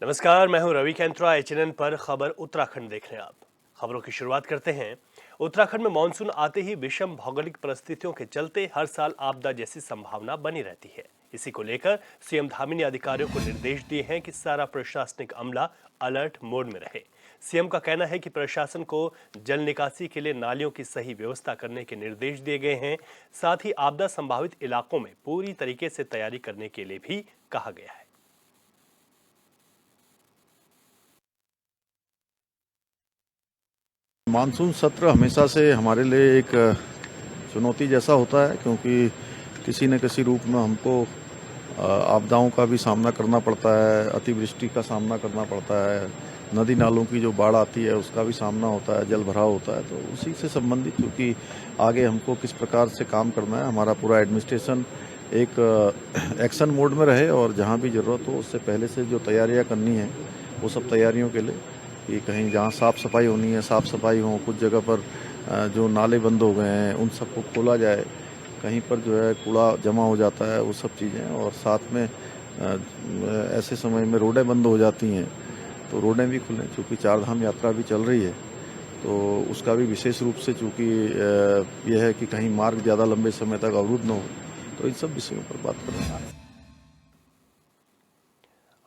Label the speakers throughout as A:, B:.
A: नमस्कार, मैं हूं रवि कैंत्रा। एचएनएन पर खबर उत्तराखंड देख रहे हैं आप। खबरों की शुरुआत करते हैं। उत्तराखंड में मानसून आते ही विषम भौगोलिक परिस्थितियों के चलते हर साल आपदा जैसी संभावना बनी रहती है। इसी को लेकर सीएम धामी ने अधिकारियों को निर्देश दिए हैं कि सारा प्रशासनिक अमला अलर्ट मोड में रहे। सीएम का कहना है कि प्रशासन को जल निकासी के लिए नालियों की सही व्यवस्था करने के निर्देश दिए गए हैं। साथ ही आपदा संभावित इलाकों में पूरी तरीके से तैयारी करने के लिए भी कहा गया है।
B: मानसून सत्र हमेशा से हमारे लिए एक चुनौती जैसा होता है, क्योंकि किसी न किसी रूप में हमको आपदाओं का भी सामना करना पड़ता है, अतिवृष्टि का सामना करना पड़ता है, नदी नालों की जो बाढ़ आती है उसका भी सामना होता है, जल भराव होता है। तो उसी से संबंधित क्योंकि आगे हमको किस प्रकार से काम करना है, हमारा पूरा एडमिनिस्ट्रेशन एक एक्शन मोड में रहे और जहाँ भी ज़रूरत हो उससे पहले से जो तैयारियाँ करनी है वो सब तैयारियों के लिए कि कहीं जहाँ साफ़ सफाई होनी है साफ़ सफाई हो, कुछ जगह पर जो नाले बंद हो गए हैं उन सबको खोला जाए, कहीं पर जो है कूड़ा जमा हो जाता है वो सब चीज़ें, और साथ में ऐसे समय में रोडें बंद हो जाती हैं तो रोडें भी खुलें, चूँकि चारधाम यात्रा भी चल रही है तो उसका भी विशेष रूप से चूँकि यह है कि कहीं मार्ग ज़्यादा लंबे समय तक अवरुद्ध न हो, तो इन सब विषयों पर बात करेंगे।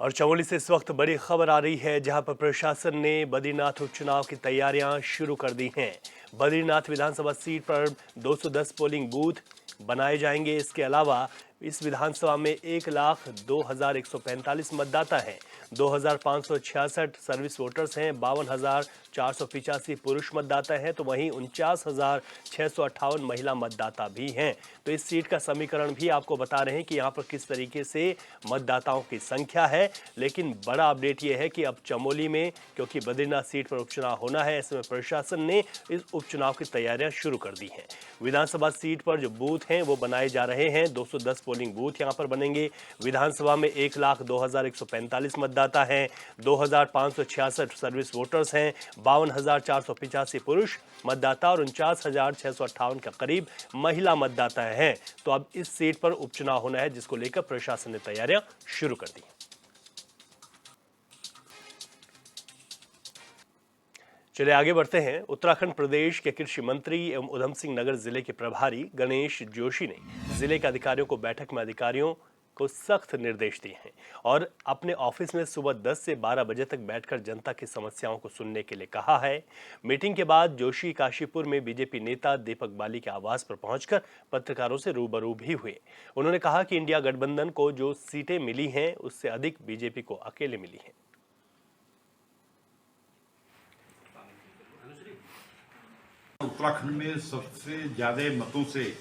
A: और चमोली से इस वक्त बड़ी खबर आ रही है, जहां पर प्रशासन ने बद्रीनाथ उपचुनाव की तैयारियां शुरू कर दी हैं। बद्रीनाथ विधानसभा सीट पर 210 पोलिंग बूथ बनाए जाएंगे। इसके अलावा इस विधानसभा में 1,02,145 मतदाता हैं, 2,566 सर्विस वोटर्स हैं, 52,485 पुरुष मतदाता हैं, तो वहीं 49,658 महिला मतदाता भी हैं। तो इस सीट का समीकरण भी आपको बता रहे हैं कि यहाँ पर किस तरीके से मतदाताओं की संख्या है। लेकिन बड़ा अपडेट यह है कि अब चमोली में, क्योंकि बद्रीनाथ सीट पर उपचुनाव होना है, ऐसे में प्रशासन ने इस उपचुनाव की तैयारियां शुरू कर दी हैं। विधानसभा सीट पर जो बूथ हैं वो बनाए जा रहे हैं। 210 पोलिंग बूथ यहां पर बनेंगे। विधानसभा में 1,02,145 मतदाता हैं, 2,566 सर्विस वोटर्स हैं, 52,485 पुरुष मतदाता और 49,658 के करीब महिला मतदाता हैं। तो अब इस सीट पर उपचुनाव होना है, जिसको लेकर प्रशासन ने तैयारियां शुरू कर दी। चलिए आगे बढ़ते हैं। उत्तराखंड प्रदेश के कृषि मंत्री एवं उधम सिंह नगर जिले के प्रभारी गणेश जोशी ने जिले के अधिकारियों को बैठक में अधिकारियों को सख्त निर्देश दिए हैं और अपने ऑफिस में सुबह 10 से 12 बजे तक बैठकर जनता की समस्याओं को सुनने के लिए कहा है। मीटिंग के बाद जोशी काशीपुर में बीजेपी नेता दीपक बाली के आवास पर पहुंचकर पत्रकारों से रूबरू भी हुए। उन्होंने कहा कि इंडिया गठबंधन को जो सीटें मिली हैं उससे अधिक बीजेपी को अकेले मिली हैं।
C: उत्तराखंड में सबसे ज्यादा मतों से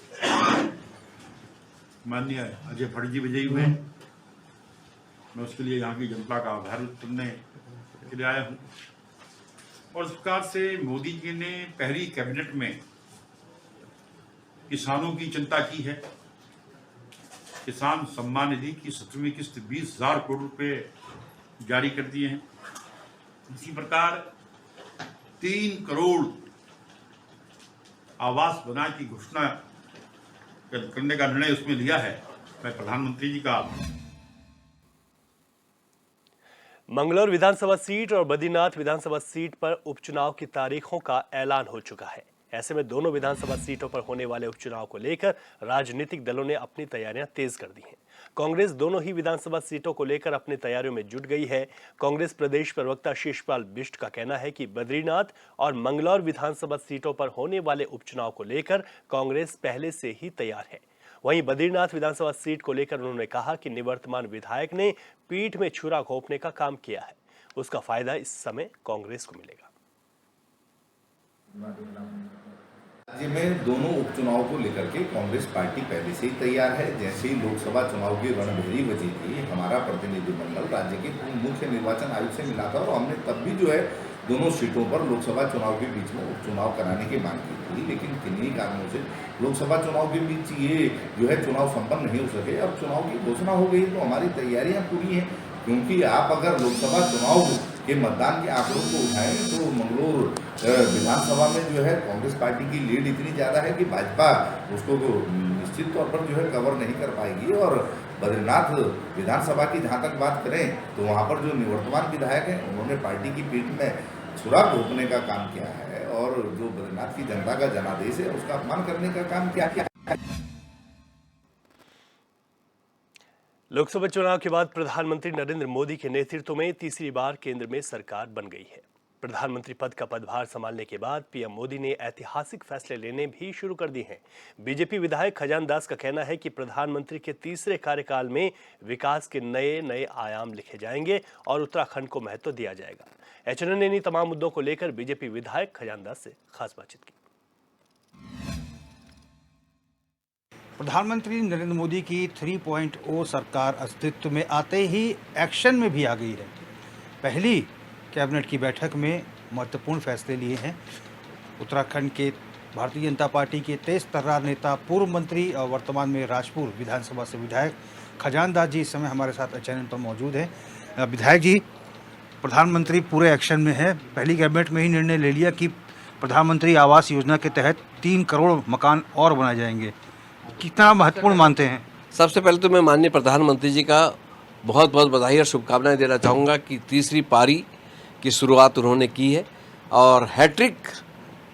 C: माननीय अजय भट्ट जी विजयी हुए। मैं उसके लिए यहाँ की जनता का आभार व्यक्त करने के लिए आया हूँ। और इस प्रकार से मोदी जी ने पहली कैबिनेट में किसानों की चिंता की है। किसान सम्मान निधि की 7वीं किस्त 20,000 करोड़ रुपए जारी कर दिए हैं। इसी प्रकार 3 करोड़ आवास बनाने की घोषणा करने का निर्णय उसमें लिया है। मैं प्रधानमंत्री जी का
A: मंगलौर विधानसभा सीट और बद्रीनाथ विधानसभा सीट पर उपचुनाव की तारीखों का ऐलान हो चुका है। ऐसे में दोनों विधानसभा सीटों पर होने वाले उपचुनाव को लेकर राजनीतिक दलों ने अपनी तैयारियां तेज कर दी हैं। कांग्रेस दोनों ही विधानसभा सीटों को लेकर अपनी तैयारियों में जुट गई है। कांग्रेस प्रदेश प्रवक्ता शिषपाल बिष्ट का कहना है कि बद्रीनाथ और मंगलौर विधानसभा सीटों पर होने वाले उपचुनाव को लेकर कांग्रेस पहले से ही तैयार है। वहीं बद्रीनाथ विधानसभा सीट को लेकर उन्होंने कहा कि निवर्तमान विधायक ने पीठ में छुरा घोंपने का काम किया है, उसका फायदा इस समय कांग्रेस को मिलेगा।
D: राज्य में दोनों उपचुनाव को लेकर के कांग्रेस पार्टी पहले से ही तैयार है। जैसे ही लोकसभा चुनाव की रणभेरी बजी थी, हमारा प्रतिनिधिमंडल राज्य के मुख्य निर्वाचन आयुक्त से मिला था और हमने तब भी जो है दोनों सीटों पर लोकसभा चुनाव के बीच में उपचुनाव कराने की मांग की थी। लेकिन किन्हीं कारणों से लोकसभा चुनाव के बीच ये जो है चुनाव संपन्न नहीं हो सके। अब चुनाव की घोषणा हो गई तो हमारी तैयारियां पूरी हैं, क्योंकि आप अगर लोकसभा चुनाव के मतदान के आंकड़ों को उठाएं तो मंगलौर विधानसभा में जो है कांग्रेस पार्टी की लीड इतनी ज़्यादा है कि भाजपा उसको निश्चित तौर पर जो है कवर नहीं कर पाएगी। और बद्रीनाथ विधानसभा की जहाँ तक बात करें तो वहाँ पर जो निवर्तमान विधायक हैं उन्होंने पार्टी की पीठ में छुरा घोंपने का काम किया है और जो बद्रीनाथ की जनता का जनादेश है उसका अपमान करने का काम किया है।
A: लोकसभा चुनाव के बाद प्रधानमंत्री नरेंद्र मोदी के नेतृत्व में तीसरी बार केंद्र में सरकार बन गई है। प्रधानमंत्री पद का पदभार संभालने के बाद पीएम मोदी ने ऐतिहासिक फैसले लेने भी शुरू कर दिए हैं। बीजेपी विधायक खजान दास का कहना है कि प्रधानमंत्री के तीसरे कार्यकाल में विकास के नए नए आयाम लिखे जाएंगे और उत्तराखंड को महत्व दिया जाएगा। एचएनएन ने इन तमाम मुद्दों को लेकर बीजेपी विधायक खजान दास से खास बातचीत की।
E: प्रधानमंत्री नरेंद्र मोदी की 3.0 सरकार अस्तित्व में आते ही एक्शन में भी आ गई है। पहली कैबिनेट की बैठक में महत्वपूर्ण फैसले लिए हैं। उत्तराखंड के भारतीय जनता पार्टी के तेज तर्रार नेता, पूर्व मंत्री और वर्तमान में राजपुर विधानसभा से विधायक खजान दास जी इस समय हमारे साथ एचएनएन पर मौजूद हैं। विधायक जी, प्रधानमंत्री पूरे एक्शन में है। पहली कैबिनेट में ही निर्णय ले लिया कि प्रधानमंत्री आवास योजना के तहत 3 करोड़ मकान और बनाए जाएंगे। कितना महत्वपूर्ण मानते हैं?
F: सबसे पहले तो मैं माननीय प्रधानमंत्री जी का बहुत बहुत बधाई और शुभकामनाएं देना चाहूँगा कि तीसरी पारी की शुरुआत उन्होंने की है और हैट्रिक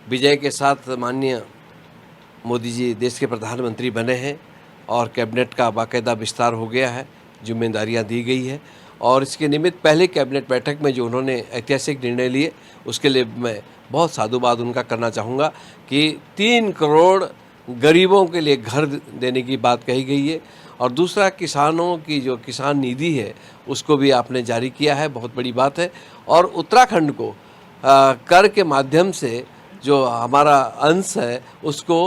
F: विजय के साथ माननीय मोदी जी देश के प्रधानमंत्री बने हैं और कैबिनेट का बाकायदा विस्तार हो गया है, जिम्मेदारियां दी गई है और इसके निमित्त पहले कैबिनेट बैठक में जो उन्होंने ऐतिहासिक निर्णय लिए उसके लिए मैं बहुत साधुवाद उनका करना चाहूँगा कि 3 करोड़ गरीबों के लिए घर देने की बात कही गई है और दूसरा किसानों की जो किसान निधि है उसको भी आपने जारी किया है, बहुत बड़ी बात है। और उत्तराखंड को कर के माध्यम से जो हमारा अंश है उसको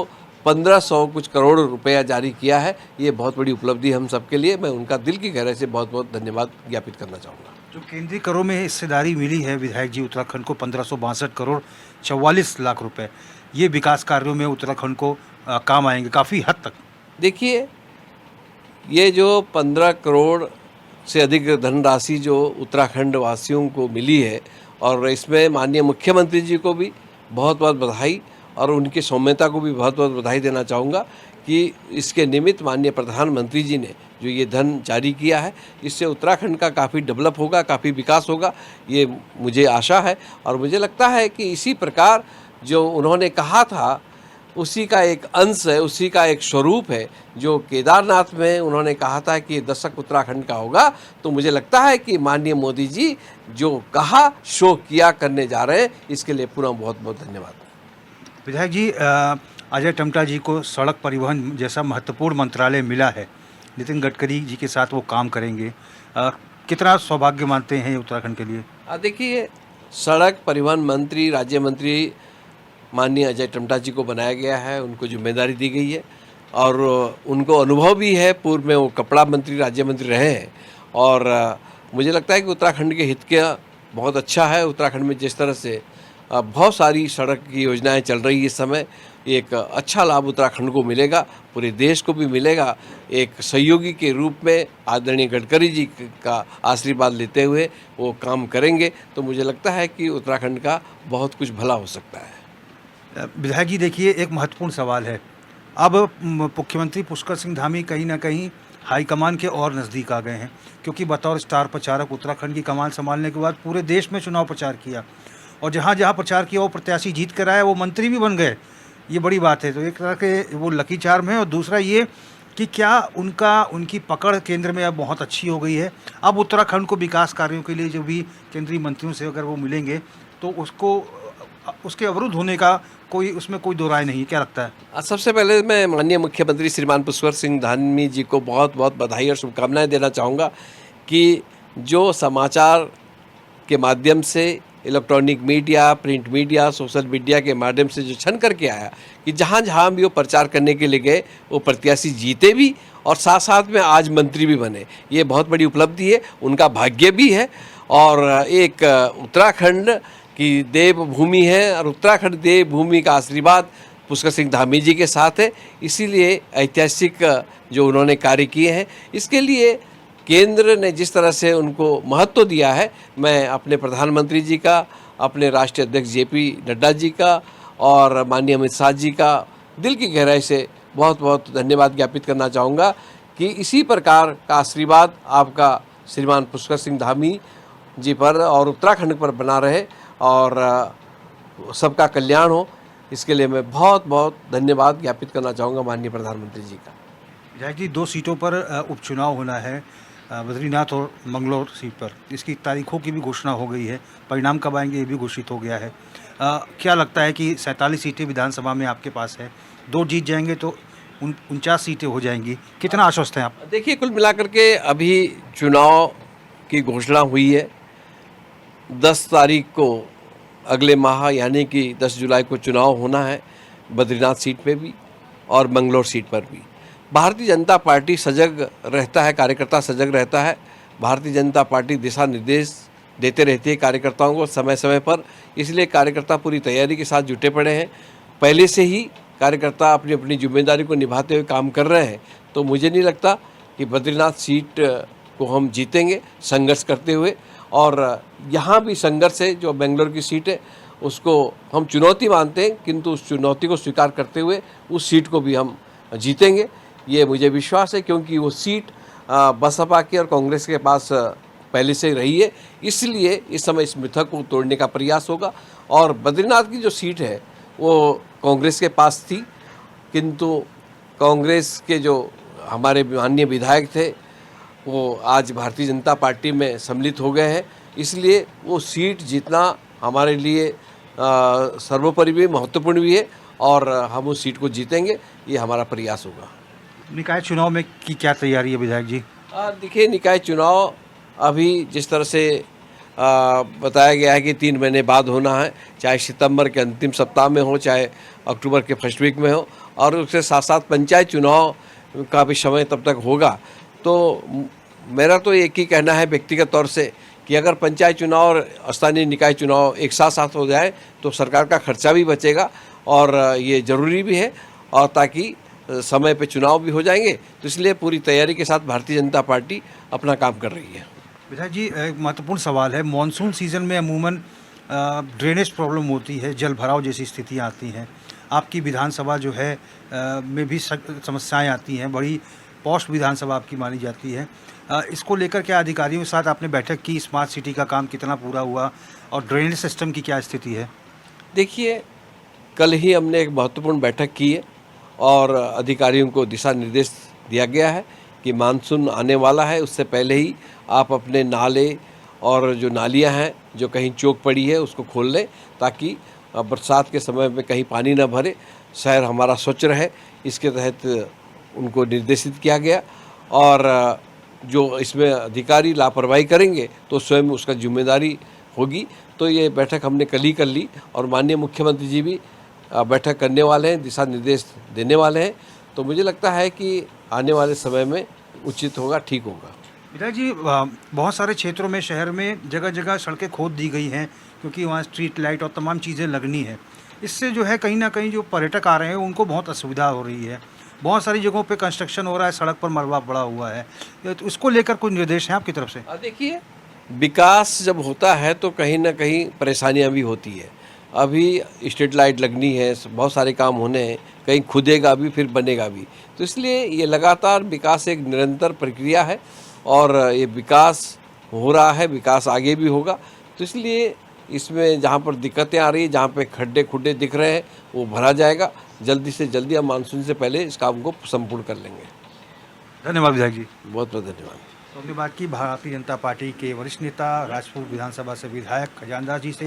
F: 1500 कुछ करोड़ रुपया जारी किया है। ये बहुत बड़ी उपलब्धि हम सबके लिए, मैं उनका दिल की गहराई से बहुत बहुत धन्यवाद ज्ञापित करना चाहूँगा।
E: जो केंद्रीय करों में हिस्सेदारी मिली है विधायक जी उत्तराखंड को 1562 करोड़ 44 लाख रुपए, ये विकास कार्यों में उत्तराखंड को काम आएंगे काफ़ी हद तक।
F: देखिए, ये जो 15 करोड़ से अधिक धनराशि जो उत्तराखंड वासियों को मिली है और इसमें माननीय मुख्यमंत्री जी को भी बहुत बहुत बधाई और उनकी सौम्यता को भी बहुत बहुत बधाई देना चाहूँगा कि इसके निमित्त माननीय प्रधानमंत्री जी ने जो ये धन जारी किया है इससे उत्तराखंड का काफ़ी डेवलप होगा, काफ़ी विकास होगा, ये मुझे आशा है। और मुझे लगता है कि इसी प्रकार जो उन्होंने कहा था उसी का एक अंश है, उसी का एक स्वरूप है। जो केदारनाथ में उन्होंने कहा था कि दशक उत्तराखंड का होगा, तो मुझे लगता है कि माननीय मोदी जी जो कहा शो किया करने जा रहे हैं, इसके लिए पूरा बहुत बहुत धन्यवाद।
E: विधायक जी, अजय टम्टा जी को सड़क परिवहन जैसा महत्वपूर्ण मंत्रालय मिला है, नितिन गडकरी जी के साथ वो काम करेंगे, कितना सौभाग्य मानते हैं उत्तराखंड के लिए?
F: देखिए, सड़क परिवहन मंत्री, राज्य मंत्री माननीय अजय टम्टा जी को बनाया गया है, उनको जिम्मेदारी दी गई है और उनको अनुभव भी है। पूर्व में वो कपड़ा मंत्री, राज्य मंत्री रहे हैं और मुझे लगता है कि उत्तराखंड के हित का बहुत अच्छा है। उत्तराखंड में जिस तरह से बहुत सारी सड़क की योजनाएं चल रही है इस समय, एक अच्छा लाभ उत्तराखंड को मिलेगा, पूरे देश को भी मिलेगा। एक सहयोगी के रूप में आदरणीय गडकरी जी का आशीर्वाद लेते हुए वो काम करेंगे, तो मुझे लगता है कि उत्तराखंड का बहुत कुछ भला हो सकता है।
E: विधायक जी, देखिए, एक महत्वपूर्ण सवाल है। अब मुख्यमंत्री पुष्कर सिंह धामी कहीं ना कहीं हाईकमान के और नज़दीक आ गए हैं, क्योंकि बतौर स्टार प्रचारक उत्तराखंड की कमान संभालने के बाद पूरे देश में चुनाव प्रचार किया और जहाँ जहाँ प्रचार किया वो प्रत्याशी जीत कर आए, वो मंत्री भी बन गए। ये बड़ी बात है। तो एक तरह के वो लकी चार्म है और दूसरा ये कि क्या उनकी पकड़ केंद्र में अब बहुत अच्छी हो गई है। अब उत्तराखंड को विकास कार्यों के लिए जो भी केंद्रीय मंत्रियों से अगर वो मिलेंगे तो उसके अवरुद्ध होने का उसमें कोई दो राय नहीं। क्या लगता है?
F: सबसे पहले मैं माननीय मुख्यमंत्री श्रीमान पुष्कर सिंह धामी जी को बहुत बहुत बधाई और शुभकामनाएं देना चाहूँगा कि जो समाचार के माध्यम से, electronic media, print media, social media के माध्यम से जो छन करके आया कि जहाँ जहाँ भी वो प्रचार करने के लिए गए वो प्रत्याशी जीते भी और साथ साथ में आज मंत्री भी बने। ये बहुत बड़ी उपलब्धि है, उनका भाग्य भी है और एक उत्तराखंड की देवभूमि है और उत्तराखंड देवभूमि का आशीर्वाद पुष्कर सिंह धामी जी के साथ है। इसीलिए ऐतिहासिक जो उन्होंने कार्य किए हैं, इसके लिए केंद्र ने जिस तरह से उनको महत्व दिया है, मैं अपने प्रधानमंत्री जी का, अपने राष्ट्रीय अध्यक्ष जेपी नड्डा जी का और माननीय अमित शाह जी का दिल की गहराई से बहुत बहुत धन्यवाद ज्ञापित करना चाहूँगा कि इसी प्रकार का आशीर्वाद आपका श्रीमान पुष्कर सिंह धामी जी पर और उत्तराखंड पर बना रहे और सबका कल्याण हो। इसके लिए मैं बहुत बहुत धन्यवाद ज्ञापित करना चाहूँगा माननीय प्रधानमंत्री जी का।
E: विधायक जी, 2 सीटों पर उपचुनाव होना है, बद्रीनाथ और मंगलौर सीट पर। इसकी तारीखों की भी घोषणा हो गई है, परिणाम कब आएंगे ये भी घोषित हो गया है। क्या लगता है कि 47 सीटें विधानसभा में आपके पास है, 2 जीत जाएंगे तो 49 सीटें हो जाएंगी, कितना आश्वस्त हैं आप?
F: देखिए, कुल मिलाकर के अभी चुनाव की घोषणा हुई है। 10 तारीख को अगले माह यानी कि 10 जुलाई को चुनाव होना है बद्रीनाथ सीट पे भी और मंगलौर सीट पर भी। भारतीय जनता पार्टी सजग रहता है, कार्यकर्ता सजग रहता है। भारतीय जनता पार्टी दिशा निर्देश देते रहती है कार्यकर्ताओं को समय समय पर, इसलिए कार्यकर्ता पूरी तैयारी के साथ जुटे पड़े हैं। पहले से ही कार्यकर्ता अपनी अपनी जिम्मेदारी को निभाते हुए काम कर रहे हैं, तो मुझे नहीं लगता कि बद्रीनाथ सीट को हम जीतेंगे संघर्ष करते हुए। और यहाँ भी संघर्ष है, जो बेंगलोर की सीट है उसको हम चुनौती मानते हैं, किंतु उस चुनौती को स्वीकार करते हुए उस सीट को भी हम जीतेंगे, ये मुझे विश्वास है। क्योंकि वो सीट बसपा के और कांग्रेस के पास पहले से रही है, इसलिए इस समय इस मिथक को तोड़ने का प्रयास होगा। और बद्रीनाथ की जो सीट है वो कांग्रेस के पास थी, किंतु कांग्रेस के जो हमारे माननीय विधायक थे वो आज भारतीय जनता पार्टी में सम्मिलित हो गए हैं, इसलिए वो सीट जीतना हमारे लिए सर्वोपरि भी महत्वपूर्ण भी है और हम उस सीट को जीतेंगे, ये हमारा प्रयास होगा।
E: निकाय चुनाव में की क्या तैयारी है विधायक जी?
F: देखिए, निकाय चुनाव अभी जिस तरह से बताया गया है कि 3 महीने बाद होना है, चाहे सितंबर के अंतिम सप्ताह में हो, चाहे अक्टूबर के फर्स्ट वीक में हो, और उसके साथ साथ पंचायत चुनाव का भी समय तब तक होगा। तो मेरा तो एक ही कहना है व्यक्तिगत तौर से कि अगर पंचायत चुनाव और स्थानीय निकाय चुनाव एक साथ हो जाए तो सरकार का खर्चा भी बचेगा और ये ज़रूरी भी है, और ताकि समय पे चुनाव भी हो जाएंगे। तो इसलिए पूरी तैयारी के साथ भारतीय जनता पार्टी अपना काम कर रही है।
E: विधायक जी, एक महत्वपूर्ण सवाल है, मॉनसून सीजन में अमूमन ड्रेनेज प्रॉब्लम होती है, जल भराव जैसी स्थितियाँ आती हैं। आपकी विधानसभा जो है में भी समस्याएं आती हैं, बड़ी पॉश विधानसभा आपकी मानी जाती है। इसको लेकर क्या अधिकारियों के साथ आपने बैठक की? स्मार्ट सिटी का काम कितना पूरा हुआ और ड्रेनेज सिस्टम की क्या स्थिति है?
F: देखिए, कल ही हमने एक महत्वपूर्ण बैठक की है और अधिकारियों को दिशा निर्देश दिया गया है कि मानसून आने वाला है, उससे पहले ही आप अपने नाले और जो नालियां हैं जो कहीं चौक पड़ी है उसको खोल लें, ताकि बरसात के समय में कहीं पानी न भरे, शहर हमारा स्वच्छ रहे। इसके तहत उनको निर्देशित किया गया, और जो इसमें अधिकारी लापरवाही करेंगे तो स्वयं उसका जिम्मेदारी होगी। तो ये बैठक हमने कल ही कर ली और माननीय मुख्यमंत्री जी भी बैठक करने वाले हैं, दिशा निर्देश देने वाले हैं। तो मुझे लगता है कि आने वाले समय में उचित होगा, ठीक होगा।
E: विधायक जी, बहुत सारे क्षेत्रों में शहर में जगह जगह सड़कें खोद दी गई हैं क्योंकि वहाँ स्ट्रीट लाइट और तमाम चीज़ें लगनी है। इससे जो है कहीं ना कहीं जो पर्यटक आ रहे हैं उनको बहुत असुविधा हो रही है। बहुत सारी जगहों पे कंस्ट्रक्शन हो रहा है, सड़क पर मलबा पड़ा हुआ है, तो इसको लेकर कोई निर्देश हैं आपकी तरफ से?
F: देखिए, विकास जब होता है तो कहीं ना कहीं परेशानियां भी होती है। अभी स्ट्रीट लाइट लगनी है, बहुत सारे काम होने हैं, कहीं खुदेगा भी फिर बनेगा भी। तो इसलिए ये लगातार विकास एक निरंतर प्रक्रिया है और ये विकास हो रहा है, विकास आगे भी होगा। तो इसलिए इसमें जहाँ पर दिक्कतें आ रही है, जहाँ पे खड्डे खुड्डे दिख रहे हैं, वो भरा जाएगा। जल्दी से जल्दी हम मानसून से पहले इस काम को संपूर्ण कर लेंगे।
E: धन्यवाद विधायक जी।
F: बहुत बहुत धन्यवाद।
E: तो हमने बात की भारतीय जनता पार्टी के वरिष्ठ नेता, राजपुर विधानसभा से विधायक खजानदार जी से।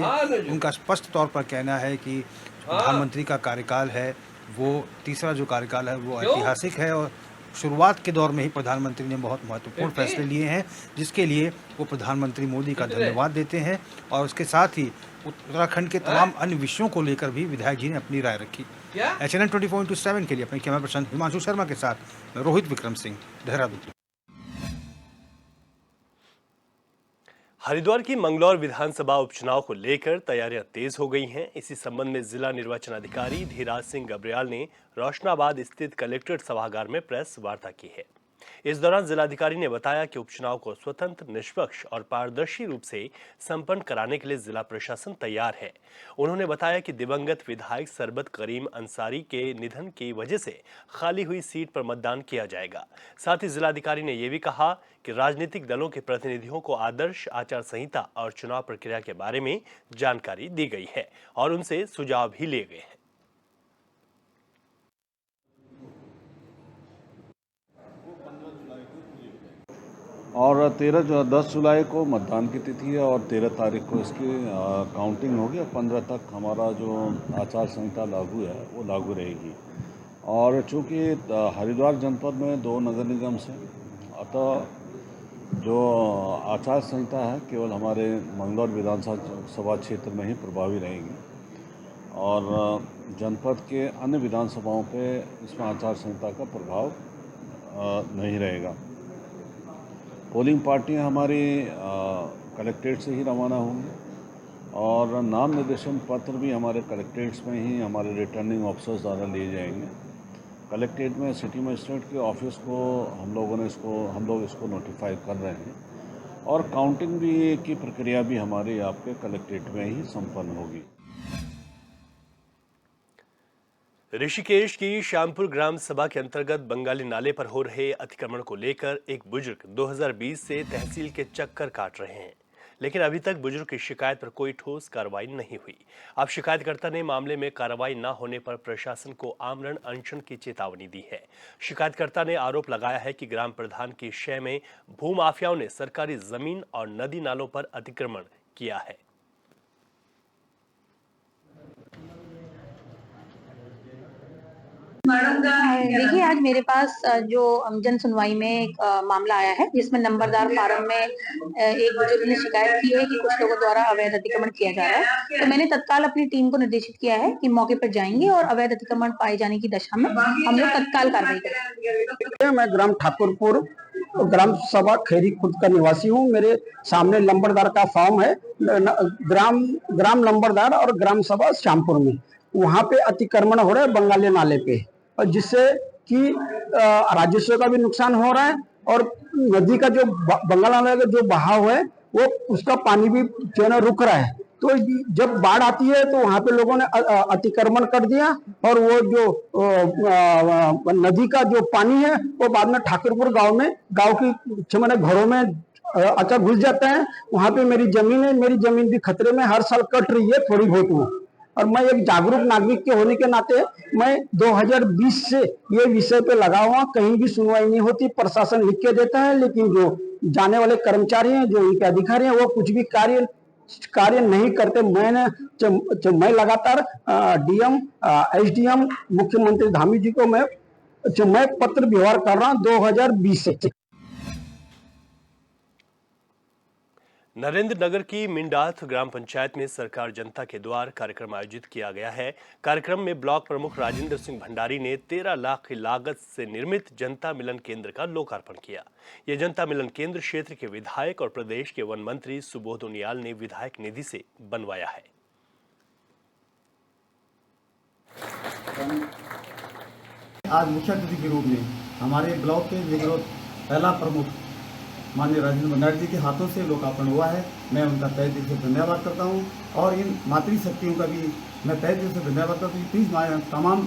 E: उनका स्पष्ट तौर पर कहना है कि प्रधानमंत्री का कार्यकाल है वो तीसरा जो कार्यकाल है वो ऐतिहासिक है और शुरुआत के दौर में ही प्रधानमंत्री ने बहुत महत्वपूर्ण फैसले लिए हैं, जिसके लिए वो प्रधानमंत्री मोदी का धन्यवाद देते हैं। और उसके साथ ही उत्तराखंड के तमाम अन्य विषयों को लेकर भी विधायक जी ने अपनी राय रखी। HNN 24/7 के लिए अपने कैमरा पर्सन हिमांशु शर्मा के साथ रोहित विक्रम सिंह, देहरादून।
A: हरिद्वार की मंगलौर विधानसभा उपचुनाव को लेकर तैयारियां तेज हो गई हैं। इसी संबंध में जिला निर्वाचन अधिकारी धीराज सिंह गब्रियाल ने रोशनाबाद स्थित कलेक्ट्रेट सभागार में प्रेस वार्ता की है। इस दौरान जिलाधिकारी ने बताया कि उपचुनाव को स्वतंत्र, निष्पक्ष और पारदर्शी रूप से संपन्न कराने के लिए जिला प्रशासन तैयार है। उन्होंने बताया कि दिवंगत विधायक सरबत करीम अंसारी के निधन की वजह से खाली हुई सीट पर मतदान किया जाएगा। साथ ही जिलाधिकारी ने यह भी कहा कि राजनीतिक दलों के प्रतिनिधियों को आदर्श आचार संहिता और चुनाव प्रक्रिया के बारे में जानकारी दी गई है और उनसे सुझाव भी लिए गए हैं।
G: और 10 जुलाई को मतदान की तिथि है और 13 तारीख को इसकी काउंटिंग होगी और 15 तक हमारा जो आचार संहिता लागू है वो लागू रहेगी। और चूँकि हरिद्वार जनपद में 2 नगर निगम से, अतः जो आचार संहिता है केवल हमारे मंगलौर विधानसभा क्षेत्र में ही प्रभावी रहेगी और जनपद के अन्य विधानसभाओं पे इसमें आचार संहिता का प्रभाव नहीं रहेगा। पोलिंग पार्टियां हमारी कलेक्ट्रेट से ही रवाना होंगी और नाम निर्देशन पत्र भी हमारे कलेक्ट्रेट्स में ही हमारे रिटर्निंग ऑफिसर्स द्वारा लिए जाएंगे। कलेक्ट्रेट में सिटी मजिस्ट्रेट के ऑफिस को हम लोग इसको नोटिफाई कर रहे हैं और काउंटिंग भी की प्रक्रिया भी हमारे आपके कलेक्ट्रेट में ही संपन्न होगी।
A: ऋषिकेश की श्यामपुर ग्राम सभा के अंतर्गत बंगाली नाले पर हो रहे अतिक्रमण को लेकर एक बुजुर्ग 2020 से तहसील के चक्कर काट रहे हैं, लेकिन अभी तक बुजुर्ग की शिकायत पर कोई ठोस कार्रवाई नहीं हुई। अब शिकायतकर्ता ने मामले में कार्रवाई न होने पर प्रशासन को आमरण अनशन की चेतावनी दी है। शिकायतकर्ता ने आरोप लगाया है कि ग्राम प्रधान की शय में भूमाफियाओं ने सरकारी जमीन और नदी नालों पर अतिक्रमण किया है।
H: देखिए, आज मेरे पास जो जन सुनवाई में एक मामला आया है जिसमें नंबरदार फार्म में एक बुजुर्ग ने शिकायत की है कि कुछ लोगों द्वारा अवैध अतिक्रमण किया जा रहा है। तो मैंने तत्काल अपनी टीम को निर्देशित किया है कि मौके पर जाएंगे और अवैध अतिक्रमण पाए जाने की दशा में हम लोग तत्काल कार्रवाई करेंगे।
I: मैं ग्राम ठाकुरपुर ग्राम सभा खैरी खुद का निवासी हूँ। मेरे सामने लंबरदार का फॉर्म है, ग्राम लंबरदार और ग्राम सभा श्यामपुर में। वहाँ पे अतिक्रमण हो रहा है बंगाली नाले पे, और जिससे कि राजस्व का भी नुकसान हो रहा है और नदी का जो बंगाल नाले का जो बहाव है वो उसका पानी भी जो है ना रुक रहा है। तो जब बाढ़ आती है तो वहाँ पे लोगों ने अतिक्रमण कर दिया और वो जो नदी का जो पानी है वो बाद में ठाकुरपुर गांव की मैंने घरों में अच्छा घुस जाता है। वहाँ पे मेरी जमीन है, मेरी जमीन भी खतरे में हर साल कट रही है थोड़ी बहुत वो। और मैं एक जागरूक नागरिक के होने के नाते मैं 2020 से ये विषय पे लगा हुआ, कहीं भी सुनवाई नहीं होती। प्रशासन लिख के देता है लेकिन जो जाने वाले कर्मचारी हैं, जो उनके अधिकारी हैं, वो कुछ भी कार्य नहीं करते। मैं लगातार डीएम, एसडीएम, मुख्यमंत्री धामी जी को मैं पत्र व्यवहार कर रहा हूँ 2020 से।
A: नरेंद्र नगर की मिंडाथ ग्राम पंचायत में सरकार जनता के द्वार कार्यक्रम आयोजित किया गया है। कार्यक्रम में ब्लॉक प्रमुख राजेंद्र सिंह भंडारी ने 13 लाख की लागत से निर्मित जनता मिलन केंद्र का लोकार्पण किया। यह जनता मिलन केंद्र क्षेत्र के विधायक और प्रदेश के वन मंत्री सुबोध उनियाल ने विधायक निधि से बनवाया है।
J: आज मुख्य अतिथि के रूप में हमारे ब्लॉक के निगरानी पहला प्रमुख माननीय राजेंद्र भंडारी जी के हाथों से लोकार्पण हुआ है। मैं उनका तहे दिल से धन्यवाद करता हूं और इन मातृशक्तियों का भी मैं तहे दिल से धन्यवाद करता हूँ। प्लीज़ तमाम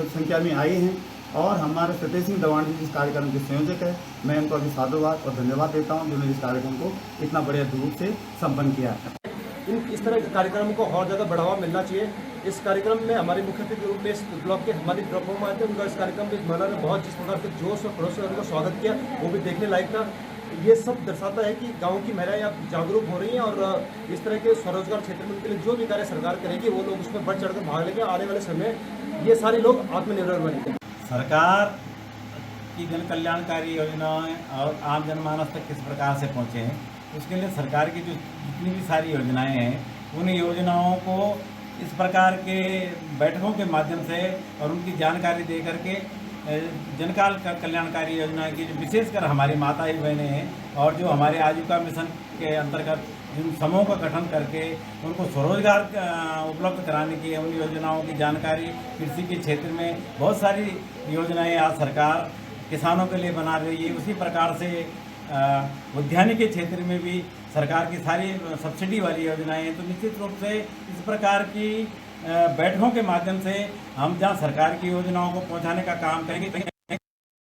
J: संख्या में आए हैं और हमारे सतेज सिंह दवान जी जिस कार्यक्रम के संयोजक है, मैं उनको अभी साधुवाद और धन्यवाद देता हूँ जिन्होंने इस कार्यक्रम को इतना बढ़िया रूप से संपन्न किया है।
K: इस तरह के कार्यक्रम को और ज़्यादा बढ़ावा मिलना चाहिए। इस कार्यक्रम में हमारे मुख्य अतिथि के रूप में इस ब्लॉक के हमारे ब्लॉक में आए थे, उनका इस कार्यक्रम में महिला ने बहुत जिस प्रकार के जोश और खरोश से उनका स्वागत किया वो भी देखने लायक था। ये सब दर्शाता है कि गांव की महिलाएं अब जागरूक हो रही हैं और इस तरह के स्वरोजगार क्षेत्र में उनके लिए जो भी कार्य सरकार करेगी वो लोग उसमें बढ़ चढ़कर भाग लेंगे। आने वाले समय ये सारे लोग आत्मनिर्भर बनेंगे।
L: सरकार की जन कल्याणकारी योजनाएं और आम जनमानस तक किस प्रकार से पहुँचे हैं, उसके लिए सरकार की जो जितनी भी सारी योजनाएं हैं उन योजनाओं को इस प्रकार के बैठकों के माध्यम से और उनकी जानकारी दे करके जनकाल कल्याणकारी योजना की जो विशेषकर हमारी माता बहनें हैं और जो हमारे आजीविका मिशन के अंतर्गत जिन समूहों का गठन करके उनको स्वरोजगार उपलब्ध कराने की उन योजनाओं की जानकारी कृषि के क्षेत्र में बहुत सारी योजनाएं आज सरकार किसानों के लिए बना रही है, उसी प्रकार से उद्यानिकी क्षेत्र में भी सरकार की सारी सब्सिडी वाली योजनाएं हैं। तो निश्चित रूप से इस प्रकार की बैठकों के माध्यम से हम जहां सरकार की योजनाओं को पहुंचाने का काम करेंगे।